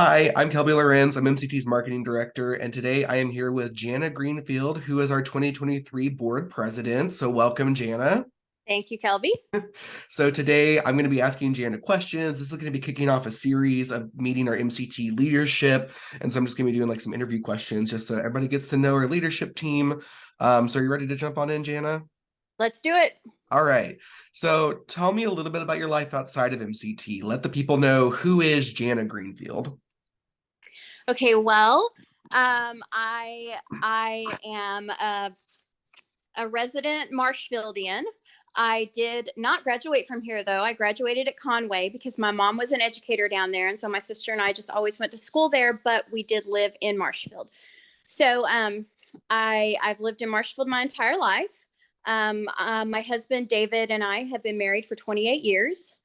Hi, I'm Kelby Lorenz. I'm MCT's marketing director, and today I am here with Jana Greenfield, who is our 2023 board president. So, welcome, Jana. Thank you, Kelby. So, today I'm going to be asking Jana questions. This is going to be kicking off a series of meeting our MCT leadership. And so, I'm just going to be doing like some interview questions just so everybody gets to know our leadership team. So, are you ready to jump on in, Jana? Let's do it. All right. So, tell me a little bit about your life outside of MCT. Let the people know who is Jana Greenfield. Okay, well, I am a resident Marshfieldian. I did not graduate from here though. I graduated at Conway because my mom was an educator down there, and so my sister and I just always went to school there. But we did live in Marshfield. So I've lived in Marshfield my entire life. My husband David and I have been married for 28 years.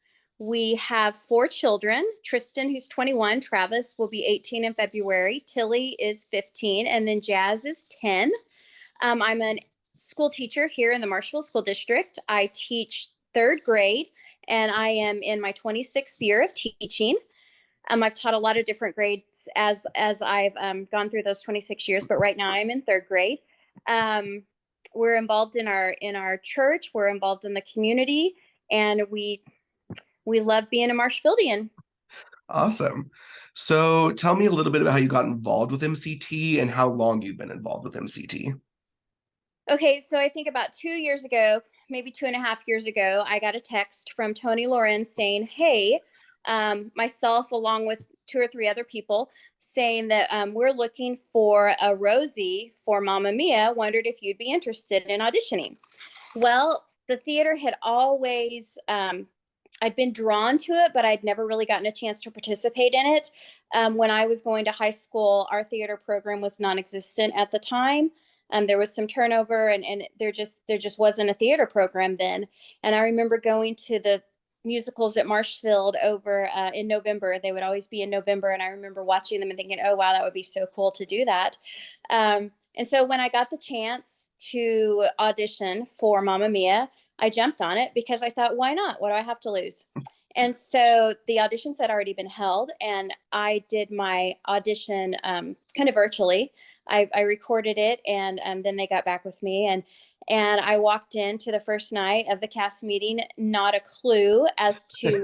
We have four children. Tristan, who's 21, Travis will be 18 in February, Tilly is 15, and then Jazz is 10. I'm a school teacher here in the Marshfield School District. I teach third grade, and I am in my 26th year of teaching. I've taught a lot of different grades as I've gone through those 26 years, but right now I'm in third grade. We're involved in our church. We're involved in the community, and we love being a Marshfieldian. Awesome. So tell me a little bit about how you got involved with MCT and how long you've been involved with MCT. Okay, so I think about 2 years ago, maybe 2.5 years ago, I got a text from Tony Lorenz saying, "Hey, myself along with two or three other people, saying that we're looking for a Rosie for Mamma Mia. Wondered if you'd be interested in auditioning." Well, the theater had always I'd been drawn to it, but I'd never really gotten a chance to participate in it. When I was going to high school, our theater program was non-existent at the time. There was some turnover, and there just wasn't a theater program then. And I remember going to the musicals at Marshfield over in November. They would always be in November, and I remember watching them and thinking, "Oh wow, that would be so cool to do that." And so when I got the chance to audition for Mamma Mia, I jumped on it because I thought, why not? What do I have to lose? And so the auditions had already been held, and I did my audition kind of virtually. I recorded it, and then they got back with me, and I walked into the first night of the cast meeting, not a clue as to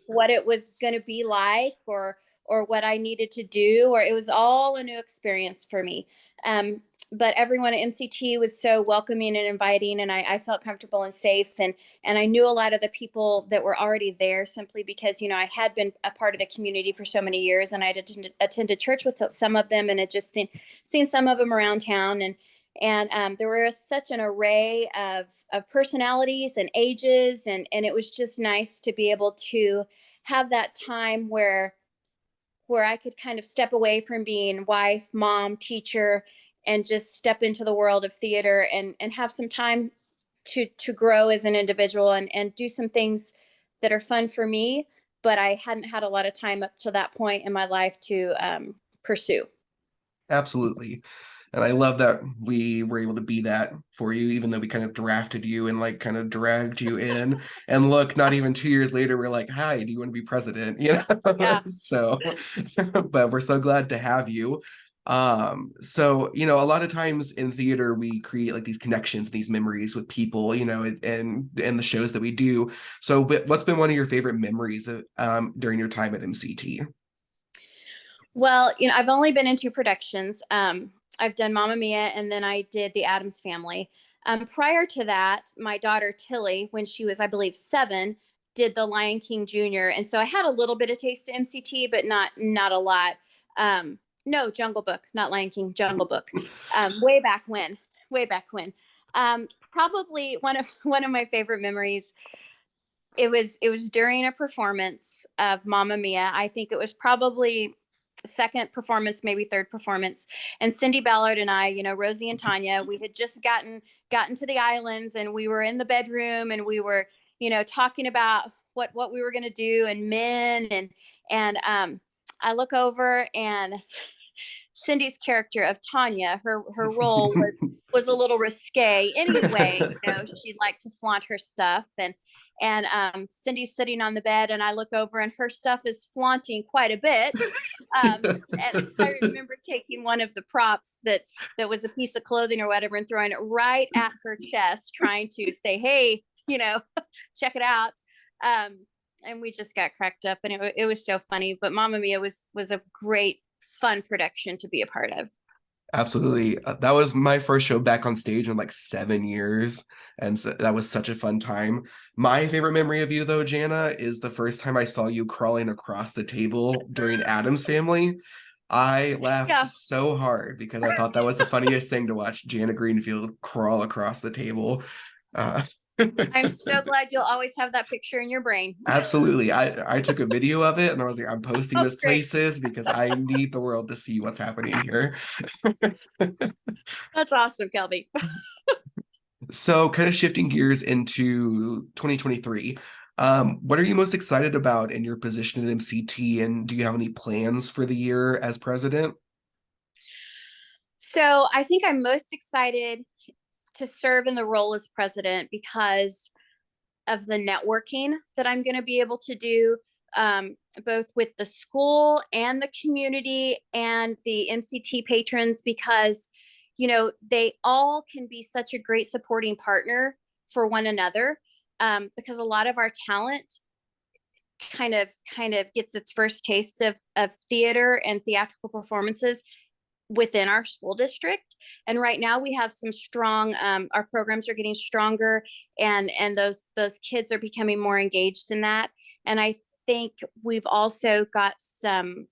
what it was going to be like, or what I needed to do, or it was all a new experience for me. Um, but everyone at MCT was so welcoming and inviting, and I felt comfortable and safe, and I knew a lot of the people that were already there simply because I had been a part of the community for so many years, and I'd attended church with some of them, and had just seen some of them around town, and there was such an array of personalities and ages, and it was just nice to be able to have that time where I could kind of step away from being wife, mom, teacher, and just step into the world of theater, and have some time to grow as an individual, and do some things that are fun for me, but I hadn't had a lot of time up to that point in my life to pursue. Absolutely. And I love that we were able to be that for you, even though we kind of drafted you and like kind of dragged you in. And look, not even 2 years later, we're like, "Hi, do you want to be president?" Yeah. So, but we're so glad to have you. So, a lot of times in theater, we create like these connections, these memories with people, and the shows that we do. So, what's been one of your favorite memories of, during your time at MCT? Well, I've only been in two productions. I've done Mamma Mia, and then I did The Addams Family. Prior to that, my daughter Tilly, when she was, I believe, 7, did The Lion King Jr. And so I had a little bit of taste of MCT, but not a lot. No, Jungle Book, not Lion King, Jungle Book. Way back when, way back when. Probably one of my favorite memories. It was during a performance of Mamma Mia. I think it was probably second performance, maybe third performance. And Cindy Ballard and I, Rosie and Tanya, we had just gotten to the islands, and we were in the bedroom, and we were, talking about what we were going to do, and men, and I look over, and Cindy's character of Tanya, her role was a little risque anyway. You know, she'd like to flaunt her stuff, and Cindy's sitting on the bed, and I look over, and her stuff is flaunting quite a bit. And I remember taking one of the props that was a piece of clothing or whatever, and throwing it right at her chest, trying to say, "Hey, you know, check it out." And we just got cracked up, and it was so funny. But Mamma Mia was a great, fun production to be a part of. Absolutely. That was my first show back on stage in like 7 years. And so that was such a fun time. My favorite memory of you, though, Jana, is the first time I saw you crawling across the table during Adam's Family. I laughed Yeah, so hard because I thought that was the funniest thing to watch Jana Greenfield crawl across the table. Uh, I'm so glad you'll always have that picture in your brain. Absolutely. I took a video of it and I was like, I'm posting Oh, this great. places because I need the world to see what's happening here. That's awesome, Kelby. So, kind of shifting gears into 2023, what are you most excited about in your position at MCT, and do you have any plans for the year as president? So I think I'm most excited to serve in the role as president because of the networking that I'm going to be able to do, both with the school and the community and the MCT patrons, because, you know, they all can be such a great supporting partner for one another, because a lot of our talent kind of gets its first taste of theater and theatrical performances within our school district. And right now we have some strong, our programs are getting stronger, and those kids are becoming more engaged in that. And I think we've also got some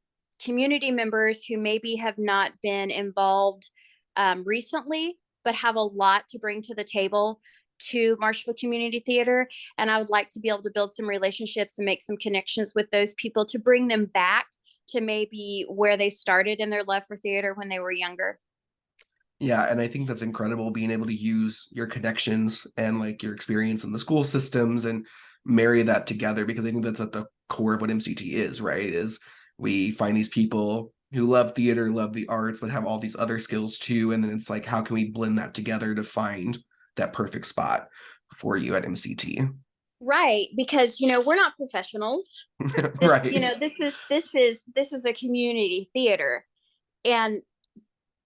community members who maybe have not been involved recently, but have a lot to bring to the table to Marshall Community Theater. And I would like to be able to build some relationships and make some connections with those people to bring them back to maybe where they started in their love for theater when they were younger. Yeah, and I think that's incredible being able to use your connections and like your experience in the school systems and marry that together, because I think that's at the core of what MCT is, right? Is we find these people who love theater, love the arts, but have all these other skills too. And then it's like, how can we blend that together to find that perfect spot for you at MCT? Right, because you know we're not professionals. This, you Right. know, this is a community theater, and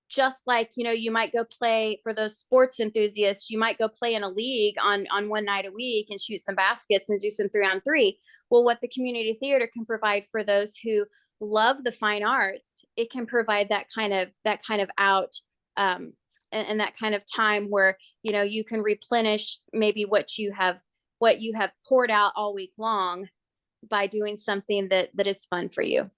just like, you know, you might go play for those sports enthusiasts, you might go play in a league on one night a week and shoot some baskets and do some 3-on-3. Well, what the community theater can provide for those who love the fine arts, it can provide that kind of out, and that kind of time where, you know, you can replenish maybe what you have poured out all week long by doing something that is fun for you.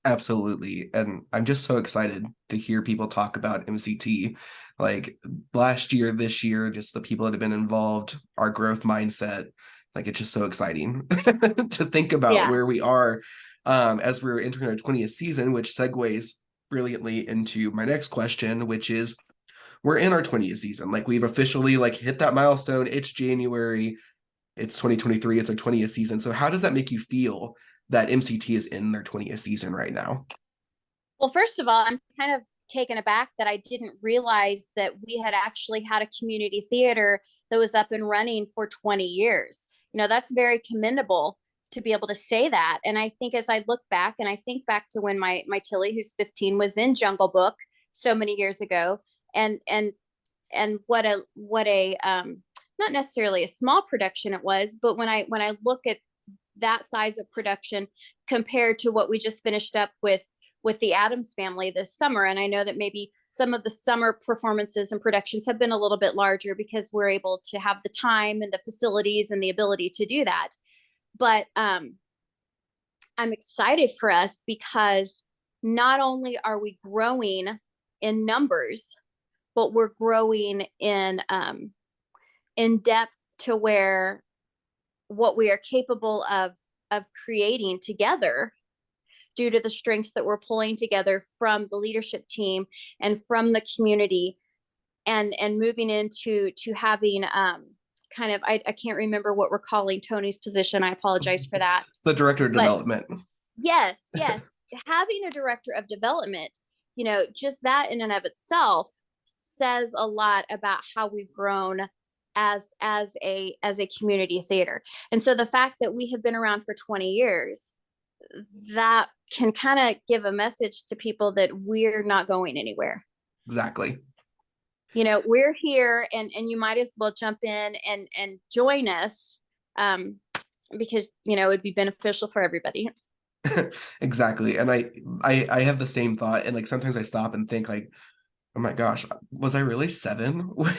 Absolutely. And I'm just so excited to hear people talk about MCT. Like last year, this year, just the people that have been involved, our growth mindset. Like it's just so exciting to think about Yeah. where we are as we're entering our 20th season, which segues brilliantly into my next question, which is we're in our 20th season. Like we've officially like hit that milestone. It's January. It's 2023. It's our 20th season. So how does that make you feel that MCT is in their 20th season right now? Well, first of all, I'm kind of taken aback that I didn't realize that we had actually had a community theater that was up and running for 20 years. You know, that's very commendable to be able to say that. And I think as I look back and I think back to when my Tilly, who's 15, was in Jungle Book so many years ago, and what a not necessarily a small production it was, but when I look at that size of production compared to what we just finished up with the Adams Family this summer. And I know that maybe some of the summer performances and productions have been a little bit larger because we're able to have the time and the facilities and the ability to do that. But I'm excited for us because not only are we growing in numbers, but we're growing in depth to where what we are capable of creating together due to the strengths that we're pulling together from the leadership team and from the community, and moving into having kind of I can't remember what we're calling Tony's position. I apologize for that. The director of But development. yes, having a director of development just that in and of itself says a lot about how we've grown as a community theater. And so the fact that we have been around for 20 years, that can kind of give a message to people that we're not going anywhere. Exactly. We're here, and you might as well jump in and join us, because it'd be beneficial for everybody. Exactly. And I have the same thought, and like sometimes I stop and think like, oh my gosh, was I really 7 when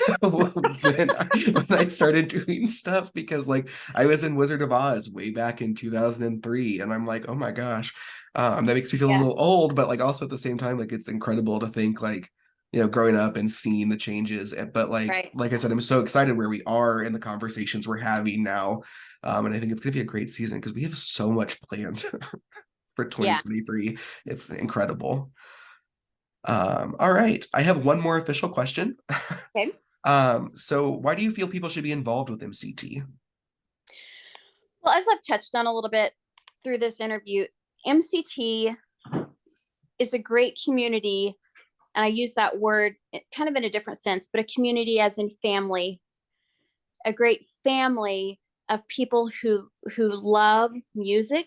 I started doing stuff? Because like I was in Wizard of Oz way back in 2003, and I'm like, oh my gosh, that makes me feel a Yeah. little old, but like also at the same time, like it's incredible to think like, growing up and seeing the changes. But Right. like I said, I'm so excited where we are in the conversations we're having now. And I think it's gonna be a great season because we have so much planned for Yeah. 2023. It's incredible. All right. I have one more official question. Okay. So why do you feel people should be involved with MCT? Well, as I've touched on a little bit through this interview, MCT is a great community, and I use that word kind of in a different sense, but a community as in family, a great family of people who love music,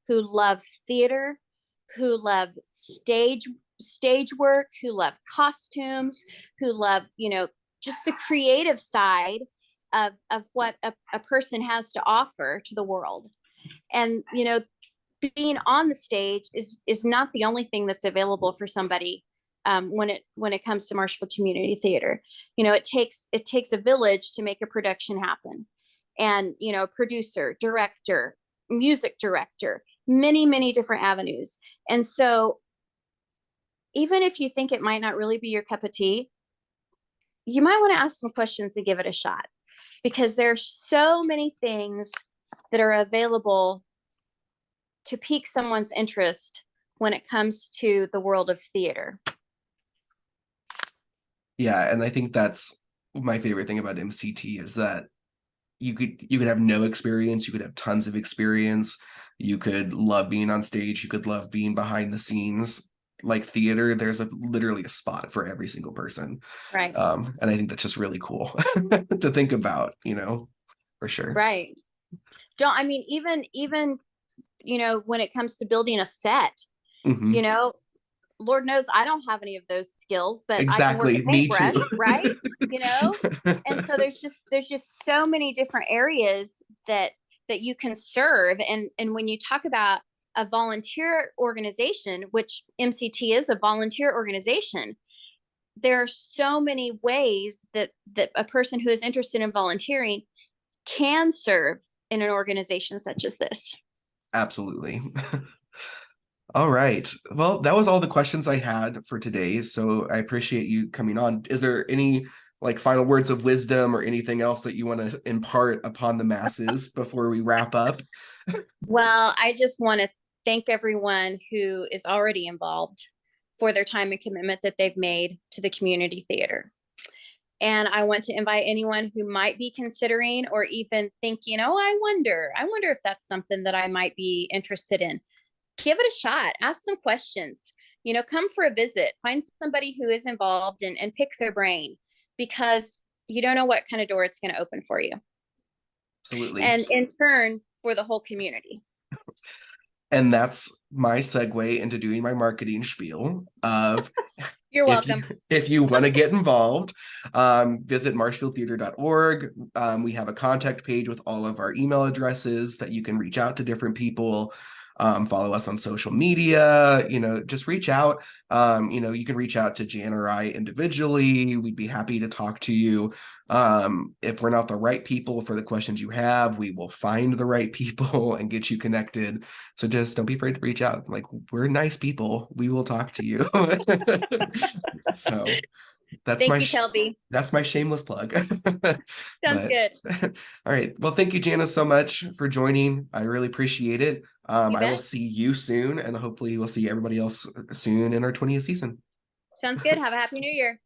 who love theater, who love stage work, who love costumes, who love, just the creative side of what a person has to offer to the world. And, being on the stage is not the only thing that's available for somebody, when it comes to Marshall Community Theater. It takes a village to make a production happen. And, producer, director, music director, many, many different avenues. And so even if you think it might not really be your cup of tea, you might want to ask some questions and give it a shot, because there's so many things that are available to pique someone's interest when it comes to the world of theater. Yeah, and I think that's my favorite thing about MCT is that you could have no experience, you could have tons of experience, you could love being on stage, you could love being behind the scenes. Like theater, there's literally a spot for every single person. Right. And I think that's just really cool to think about, for sure. Right. Don't, I mean, even when it comes to building a set, Mhm. Lord knows I don't have any of those skills, but I can work Exactly. a Me too. paintbrush, right? And so there's just so many different areas that you can serve. And when you talk about a volunteer organization, which MCT is a volunteer organization, there are so many ways that a person who is interested in volunteering can serve in an organization such as this. Absolutely. All right. Well, that was all the questions I had for today. So I appreciate you coming on. Is there any like final words of wisdom or anything else that you want to impart upon the masses before we wrap up? Well, I just want to thank everyone who is already involved for their time and commitment that they've made to the community theater. And I want to invite anyone who might be considering or even thinking, oh, I wonder if that's something that I might be interested in. Give it a shot. Ask some questions. Come for a visit. Find somebody who is involved and pick their brain, because you don't know what kind of door it's going to open for you. Absolutely. And in turn, for the whole community. And that's my segue into doing my marketing spiel of You're welcome. If you want to get involved, visit marshfieldtheater.org. We have a contact page with all of our email addresses that you can reach out to different people. Follow us on social media, just reach out. You can reach out to Jan or I individually. We'd be happy to talk to you. If we're not the right people for the questions you have, we will find the right people and get you connected. So just don't be afraid to reach out. Like, we're nice people. We will talk to you. So that's Thank you, Kelby. that's my shameless plug. Sounds But good. all right. Well, thank you, Jana, so much for joining. I really appreciate it. I will see you soon, and hopefully we'll see everybody else soon in our 20th season. Sounds good. Have a happy new year.